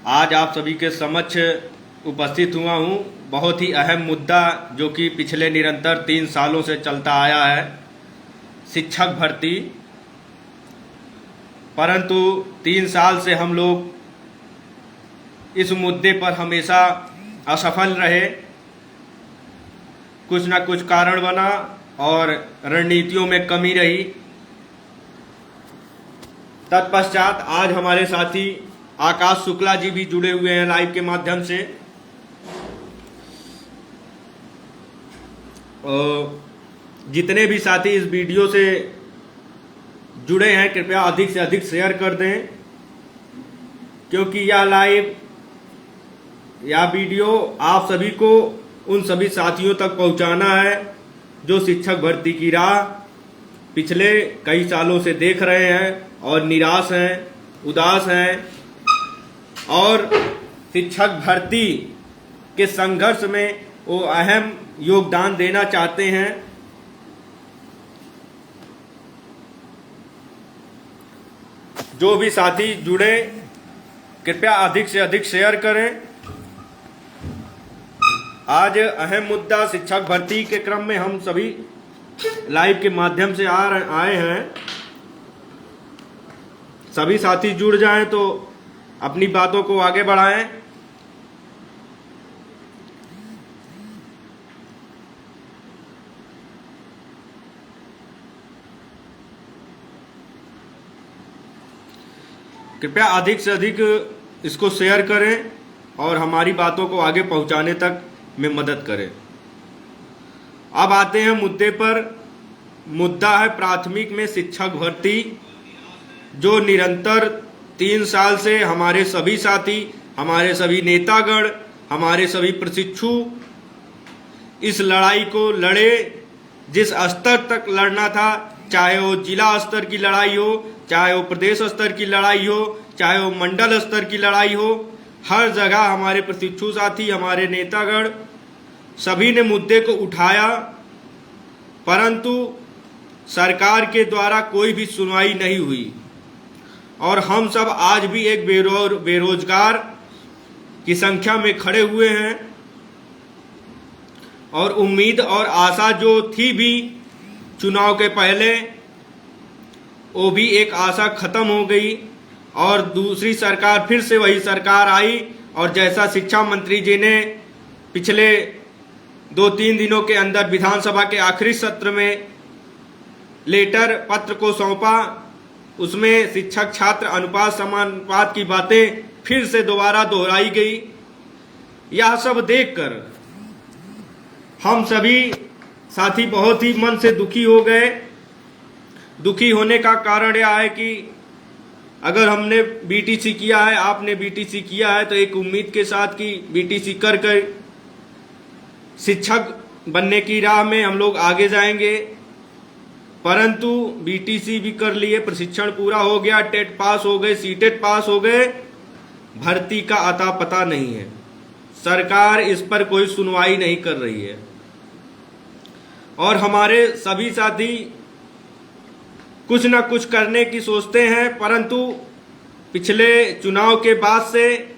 आज आप सभी के समक्ष उपस्थित हुआ हूं। बहुत ही अहम मुद्दा जो कि पिछले निरंतर 3 सालों से चलता आया है, शिक्षक भर्ती। परंतु 3 साल से हम लोग इस मुद्दे पर हमेशा असफल रहे। कुछ न कुछ कारण बना और रणनीतियों में कमी रही। तत्पश्चात आज हमारे साथी आकाश शुक्ला जी भी जुड़े हुए हैं लाइव के माध्यम से। जितने भी साथी इस वीडियो से जुड़े हैं कृपया अधिक से अधिक शेयर कर दें, क्योंकि यह लाइव या वीडियो आप सभी को उन सभी साथियों तक पहुंचाना है जो शिक्षक भर्ती की राह पिछले कई सालों से देख रहे हैं और निराश हैं, उदास हैं और शिक्षक भर्ती के संघर्ष में वो अहम योगदान देना चाहते हैं। जो भी साथी जुड़े कृपया अधिक से अधिक शेयर करें। आज अहम मुद्दा शिक्षक भर्ती के क्रम में हम सभी लाइव के माध्यम से आए हैं। सभी साथी जुड़ जाएं तो अपनी बातों को आगे बढ़ाएं। कृपया अधिक से अधिक इसको शेयर करें और हमारी बातों को आगे पहुंचाने तक में मदद करें। अब आते हैं मुद्दे पर। मुद्दा है प्राथमिक में शिक्षक भर्ती, जो निरंतर 3 साल से हमारे सभी साथी, हमारे सभी नेतागण, हमारे सभी प्रशिक्षु इस लड़ाई को लड़े। जिस स्तर तक लड़ना था, चाहे वो जिला स्तर की लड़ाई हो, चाहे वो प्रदेश स्तर की लड़ाई हो, चाहे वो मंडल स्तर की लड़ाई हो, हर जगह हमारे प्रशिक्षु साथी, हमारे नेतागण सभी ने मुद्दे को उठाया। परंतु सरकार के द्वारा कोई भी सुनवाई नहीं हुई और हम सब आज भी एक बेरोजगार की संख्या में खड़े हुए हैं। और उम्मीद और आशा जो थी भी चुनाव के पहले, वो भी एक आशा खत्म हो गई और दूसरी सरकार, फिर से वही सरकार आई। और जैसा शिक्षा मंत्री जी ने पिछले 2-3 दिनों के अंदर विधानसभा के आखिरी सत्र में लेटर पत्र को सौंपा, उसमें शिक्षक छात्र अनुपात समानुपात की बातें फिर से दोबारा दोहराई गई। यह सब देखकर हम सभी साथी बहुत ही मन से दुखी हो गए। दुखी होने का कारण यह है कि अगर हमने बीटीसी किया है, आपने बीटीसी किया है, तो एक उम्मीद के साथ कि बीटीसी कर शिक्षक बनने की राह में हम लोग आगे जाएंगे। परंतु बीटीसी भी कर लिए, प्रशिक्षण पूरा हो गया, टेट पास हो गए, सीटेट पास हो गए, भर्ती का अता पता नहीं है। सरकार इस पर कोई सुनवाई नहीं कर रही है और हमारे सभी साथी कुछ न कुछ करने की सोचते हैं। परंतु पिछले चुनाव के बाद से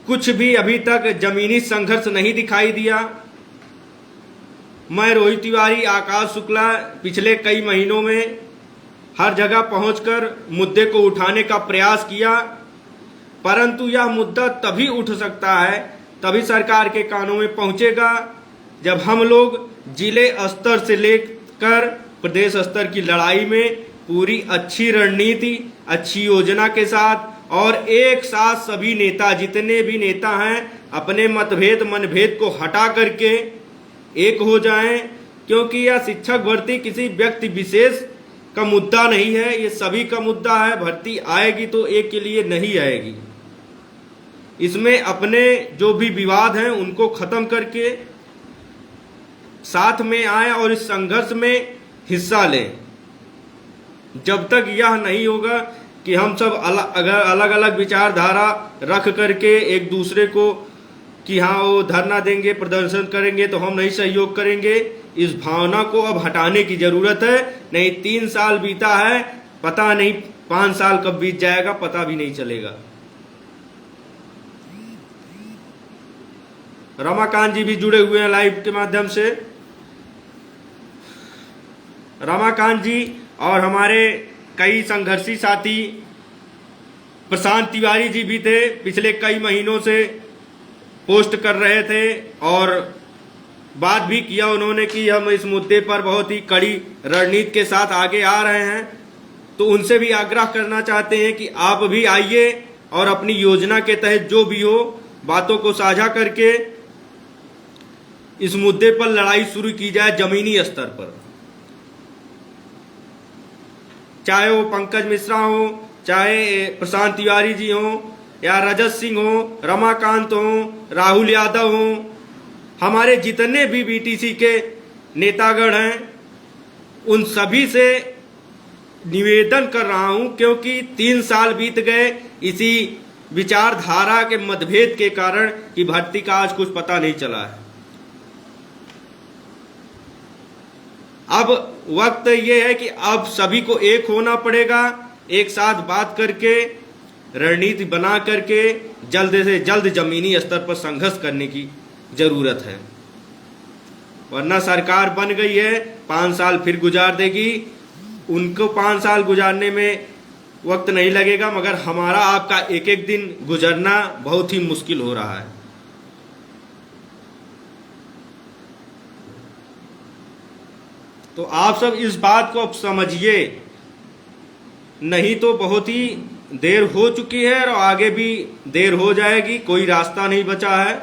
कुछ भी अभी तक जमीनी संघर्ष नहीं दिखाई दिया। मैं रोहित तिवारी, आकाश शुक्ला पिछले कई महीनों में हर जगह पहुंचकर मुद्दे को उठाने का प्रयास किया। परंतु यह मुद्दा तभी उठ सकता है, तभी सरकार के कानों में पहुंचेगा जब हम लोग जिले स्तर से लेकर प्रदेश स्तर की लड़ाई में पूरी अच्छी रणनीति, अच्छी योजना के साथ और एक साथ सभी नेता, जितने भी नेता हैं, अपने मतभेद मनभेद को हटा करके एक हो जाएं। क्योंकि यह शिक्षक भर्ती किसी व्यक्ति विशेष का मुद्दा नहीं है, ये सभी का मुद्दा है। भर्ती आएगी तो एक के लिए नहीं आएगी। इसमें अपने जो भी विवाद हैं उनको खत्म करके साथ में आए और इस संघर्ष में हिस्सा लें। जब तक यह नहीं होगा कि हम सब अलग अलग विचारधारा रख करके एक दूसरे को कि हाँ वो धरना देंगे, प्रदर्शन करेंगे तो हम नहीं सहयोग करेंगे, इस भावना को अब हटाने की जरूरत है। नहीं 3 साल बीता है, पता नहीं 5 साल कब बीत जाएगा, पता भी नहीं चलेगा। रमाकांत जी भी जुड़े हुए हैं लाइव के माध्यम से। रमाकांत जी और हमारे कई संघर्षी साथी प्रशांत तिवारी जी भी थे, पिछले कई महीनों से पोस्ट कर रहे थे और बात भी किया उन्होंने कि हम इस मुद्दे पर बहुत ही कड़ी रणनीति के साथ आगे आ रहे हैं। तो उनसे भी आग्रह करना चाहते हैं कि आप भी आइए और अपनी योजना के तहत जो भी हो बातों को साझा करके इस मुद्दे पर लड़ाई शुरू की जाए जमीनी स्तर पर। चाहे वो पंकज मिश्रा हो, चाहे प्रशांत तिवारी जी हो, या रजत सिंह हो, रमाकांत हो, राहुल यादव हो, हमारे जितने भी बीटीसी के नेतागण हैं उन सभी से निवेदन कर रहा हूं, क्योंकि 3 साल बीत गए इसी विचारधारा के मतभेद के कारण कि भर्ती का आज कुछ पता नहीं चला है। अब वक्त ये है कि अब सभी को एक होना पड़ेगा, एक साथ बात करके रणनीति बना करके जल्द से जल्द जमीनी स्तर पर संघर्ष करने की जरूरत है, वरना सरकार बन गई है 5 साल फिर गुजार देगी। उनको 5 साल गुजारने में वक्त नहीं लगेगा, मगर हमारा आपका एक एक दिन गुजरना बहुत ही मुश्किल हो रहा है। तो आप सब इस बात को अब समझिए, नहीं तो बहुत ही देर हो चुकी है और आगे भी देर हो जाएगी, कोई रास्ता नहीं बचा है।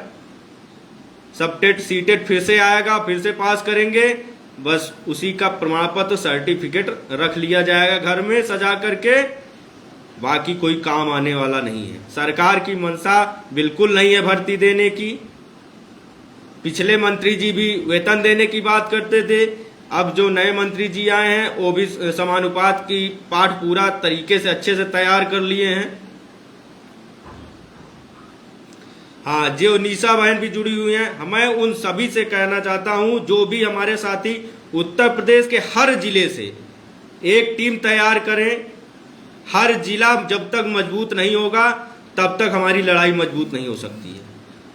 सब टेट सीटेट फिर से आएगा, फिर से पास करेंगे, बस उसी का प्रमाण पत्र सर्टिफिकेट रख लिया जाएगा घर में सजा करके, बाकी कोई काम आने वाला नहीं है। सरकार की मंशा बिल्कुल नहीं है भर्ती देने की। पिछले मंत्री जी भी वेतन देने की बात करते थे, अब जो नए मंत्री जी आए हैं वो भी समानुपात की पाठ पूरा तरीके से अच्छे से तैयार कर लिए हैं। हाँ, जो निशा बहन भी जुड़ी हुई हैं, मैं उन सभी से कहना चाहता हूं, जो भी हमारे साथी उत्तर प्रदेश के हर जिले से एक टीम तैयार करें। हर जिला जब तक मजबूत नहीं होगा तब तक हमारी लड़ाई मजबूत नहीं हो सकती है।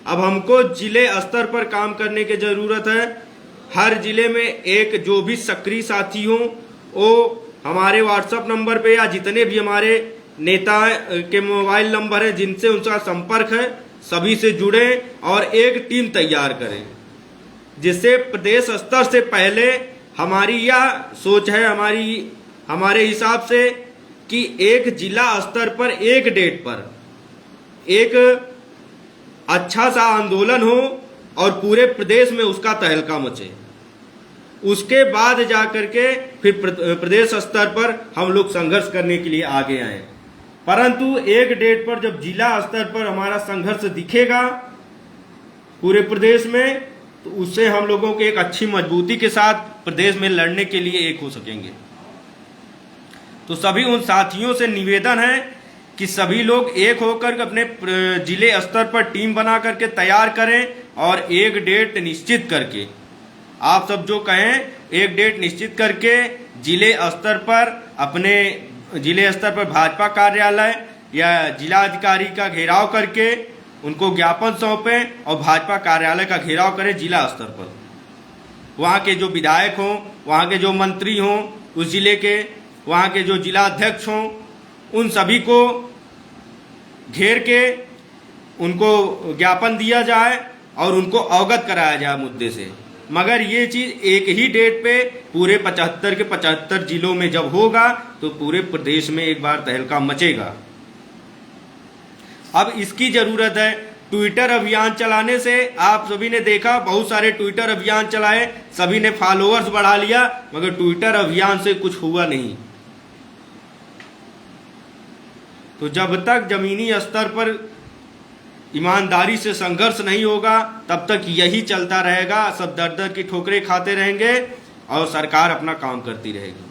अब हमको जिले स्तर पर काम करने की जरूरत है। हर जिले में एक जो भी सक्रिय साथी हो वो हमारे व्हाट्सएप नंबर पे या जितने भी हमारे नेता के मोबाइल नंबर है जिनसे उनका संपर्क है, सभी से जुड़े और एक टीम तैयार करें, जिससे प्रदेश स्तर से पहले हमारी यह सोच है हमारे हिसाब से कि एक जिला स्तर पर एक डेट पर एक अच्छा सा आंदोलन हो और पूरे प्रदेश में उसका तहलका मचे। उसके बाद जाकर के फिर प्रदेश स्तर पर हम लोग संघर्ष करने के लिए आगे आए। परंतु एक डेट पर जब जिला स्तर पर हमारा संघर्ष दिखेगा पूरे प्रदेश में, तो उससे हम लोगों के एक अच्छी मजबूती के साथ प्रदेश में लड़ने के लिए एक हो सकेंगे। तो सभी उन साथियों से निवेदन है कि सभी लोग एक होकर अपने जिले स्तर पर टीम बना करके तैयार करें और एक डेट निश्चित करके, आप सब जो कहें, एक डेट निश्चित करके जिले स्तर पर अपने जिले स्तर पर भाजपा कार्यालय या जिलाधिकारी का घेराव करके उनको ज्ञापन सौंपें और भाजपा कार्यालय का घेराव करें जिला स्तर पर। वहाँ के जो विधायक हों, वहाँ के जो मंत्री हों उस जिले के, वहाँ के जो जिला अध्यक्ष हों, उन सभी को घेर के उनको ज्ञापन दिया जाए और उनको अवगत कराया जाए मुद्दे से। मगर ये चीज एक ही डेट पे पूरे 75 के 75 जिलों में जब होगा तो पूरे प्रदेश में एक बार तहलका मचेगा। अब इसकी जरूरत है। ट्विटर अभियान चलाने से आप सभी ने देखा, बहुत सारे ट्विटर अभियान चलाए, सभी ने फॉलोअर्स बढ़ा लिया, मगर ट्विटर अभियान से कुछ हुआ नहीं। तो जब तक जमीनी स्तर पर ईमानदारी से संघर्ष नहीं होगा तब तक यही चलता रहेगा। सब दर दर की ठोकरें खाते रहेंगे और सरकार अपना काम करती रहेगी।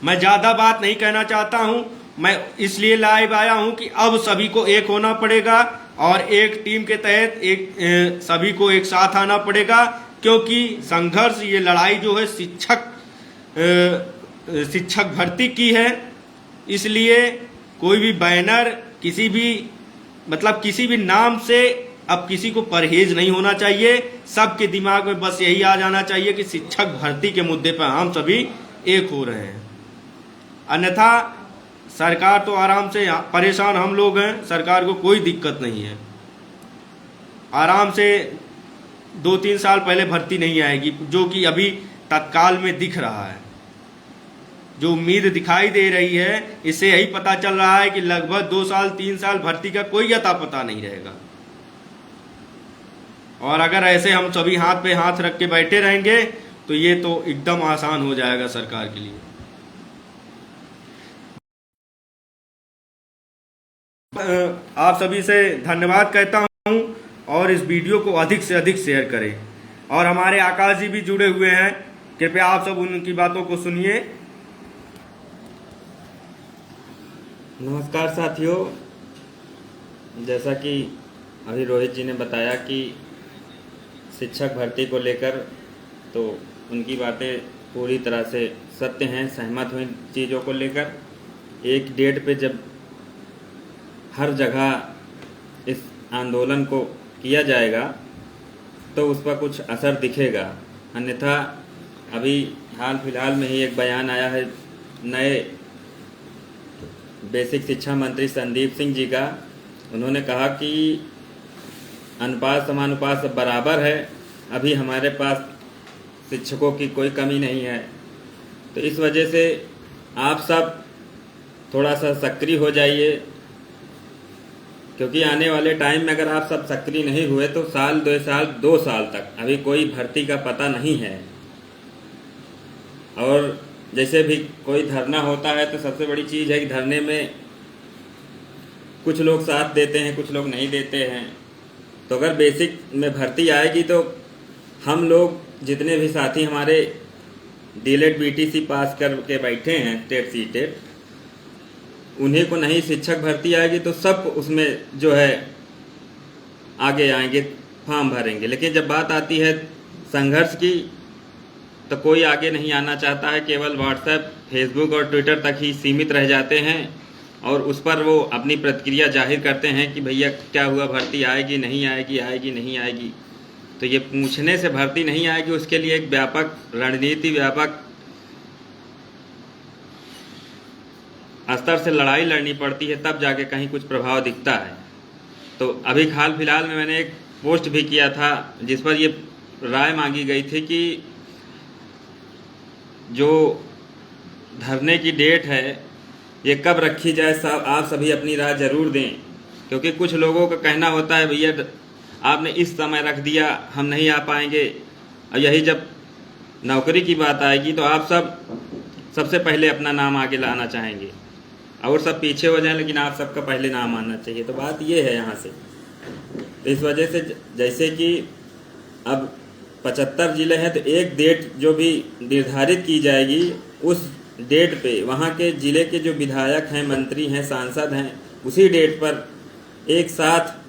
मैं ज्यादा बात नहीं कहना चाहता हूं, मैं इसलिए लाइव आया हूं कि अब सभी को एक होना पड़ेगा और एक टीम के तहत सभी को एक साथ आना पड़ेगा, क्योंकि संघर्ष, ये लड़ाई जो है शिक्षक भर्ती की है। इसलिए कोई भी बैनर किसी भी नाम से अब किसी को परहेज नहीं होना चाहिए। सबके दिमाग में बस यही आ जाना चाहिए कि शिक्षक भर्ती के मुद्दे पर हम सभी एक हो रहे हैं। अन्यथा सरकार तो आराम से, परेशान हम लोग हैं, सरकार को कोई दिक्कत नहीं है, आराम से 2-3 साल पहले भर्ती नहीं आएगी, जो कि अभी तत्काल में दिख रहा है। जो उम्मीद दिखाई दे रही है, इससे यही पता चल रहा है कि लगभग 2 साल 3 साल भर्ती का कोई अता पता नहीं रहेगा। और अगर ऐसे हम सभी हाथ पे हाथ रख के बैठे रहेंगे तो ये तो एकदम आसान हो जाएगा सरकार के लिए। आप सभी से धन्यवाद कहता हूं और इस वीडियो को अधिक से अधिक शेयर करें। और हमारे आकाश जी भी जुड़े हुए हैं, कृपया आप सब उनकी बातों को सुनिए। नमस्कार साथियों, जैसा कि अभी रोहित जी ने बताया कि शिक्षक भर्ती को लेकर तो उनकी बातें पूरी तरह से सत्य हैं, सहमत हुई चीज़ों को लेकर। एक डेट पे जब हर जगह इस आंदोलन को किया जाएगा तो उस पर कुछ असर दिखेगा। अन्यथा अभी हाल फिलहाल में ही एक बयान आया है नए बेसिक शिक्षा मंत्री संदीप सिंह जी का। उन्होंने कहा कि अनुपात समानुपात सब बराबर है, अभी हमारे पास शिक्षकों की कोई कमी नहीं है। तो इस वजह से आप सब थोड़ा सा सक्रिय हो जाइए, क्योंकि आने वाले टाइम में अगर आप सब सक्रिय नहीं हुए तो साल 2 साल तक अभी कोई भर्ती का पता नहीं है। और जैसे भी कोई धरना होता है तो सबसे बड़ी चीज़ है कि धरने में कुछ लोग साथ देते हैं, कुछ लोग नहीं देते हैं। तो अगर बेसिक में भर्ती आएगी तो हम लोग जितने भी साथी हमारे डीएलएड बीटीसी पास करके बैठे हैं टेट सीटेट, उन्हीं को नहीं शिक्षक भर्ती आएगी तो सब उसमें जो है आगे आएंगे, फॉर्म भरेंगे। लेकिन जब बात आती है संघर्ष की तो कोई आगे नहीं आना चाहता है, केवल व्हाट्सएप, फेसबुक और ट्विटर तक ही सीमित रह जाते हैं और उस पर वो अपनी प्रतिक्रिया जाहिर करते हैं कि भैया क्या हुआ, भर्ती आएगी नहीं आएगी, आएगी नहीं आएगी। तो ये पूछने से भर्ती नहीं आएगी, उसके लिए एक व्यापक रणनीति, व्यापक स्तर से लड़ाई लड़नी पड़ती है, तब जाके कहीं कुछ प्रभाव दिखता है। तो अभी हाल फिलहाल में मैंने एक पोस्ट भी किया था जिस पर ये राय मांगी गई थी कि जो धरने की डेट है ये कब रखी जाए, सब आप सभी अपनी राय जरूर दें। क्योंकि कुछ लोगों का कहना होता है भैया आपने इस समय रख दिया, हम नहीं आ पाएंगे। और यही जब नौकरी की बात आएगी तो आप सबसे पहले अपना नाम आगे लाना चाहेंगे और सब पीछे हो जाएं, लेकिन आप सबका पहले नाम आना चाहिए। तो बात ये है यहाँ से। तो इस वजह से जैसे कि अब 75 जिले हैं तो एक डेट जो भी निर्धारित की जाएगी उस डेट पे वहाँ के जिले के जो विधायक हैं, मंत्री हैं, सांसद हैं, उसी डेट पर एक साथ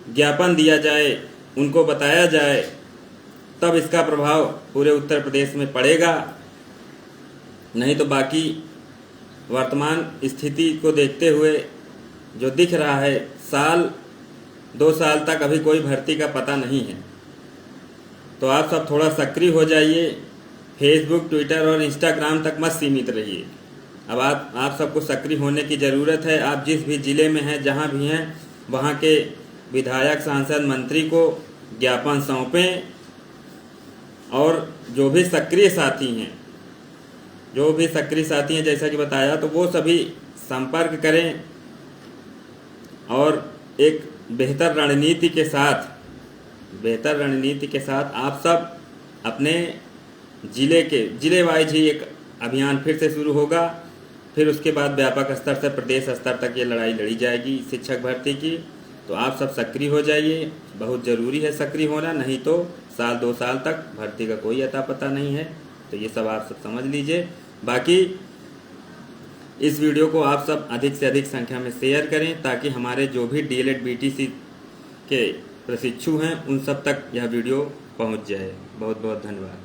ज्ञापन दिया जाए, उनको बताया जाए, तब इसका प्रभाव पूरे उत्तर प्रदेश में पड़ेगा। नहीं तो बाकी वर्तमान स्थिति को देखते हुए जो दिख रहा है, साल 2 साल तक अभी कोई भर्ती का पता नहीं है। तो आप सब थोड़ा सक्रिय हो जाइए, फेसबुक, ट्विटर और इंस्टाग्राम तक मत सीमित रहिए। अब आप सबको सक्रिय होने की ज़रूरत है। आप जिस भी ज़िले में हैं, जहाँ भी हैं, वहाँ के विधायक, सांसद, मंत्री को ज्ञापन सौंपें और जो भी सक्रिय साथी हैं जैसा कि बताया, तो वो सभी संपर्क करें और एक बेहतर रणनीति के साथ आप सब अपने जिले वाइज ही एक अभियान फिर से शुरू होगा। फिर उसके बाद व्यापक स्तर से प्रदेश स्तर तक ये लड़ाई लड़ी जाएगी शिक्षक भर्ती की। तो आप सब सक्रिय हो जाइए, बहुत ज़रूरी है सक्रिय होना, नहीं तो साल 2 साल तक भर्ती का कोई अता पता नहीं है। तो ये सब आप सब समझ लीजिए। बाकी इस वीडियो को आप सब अधिक से अधिक संख्या में शेयर करें ताकि हमारे जो भी डीएलएड बीटीसी के प्रशिक्षु हैं उन सब तक यह वीडियो पहुंच जाए। बहुत बहुत धन्यवाद।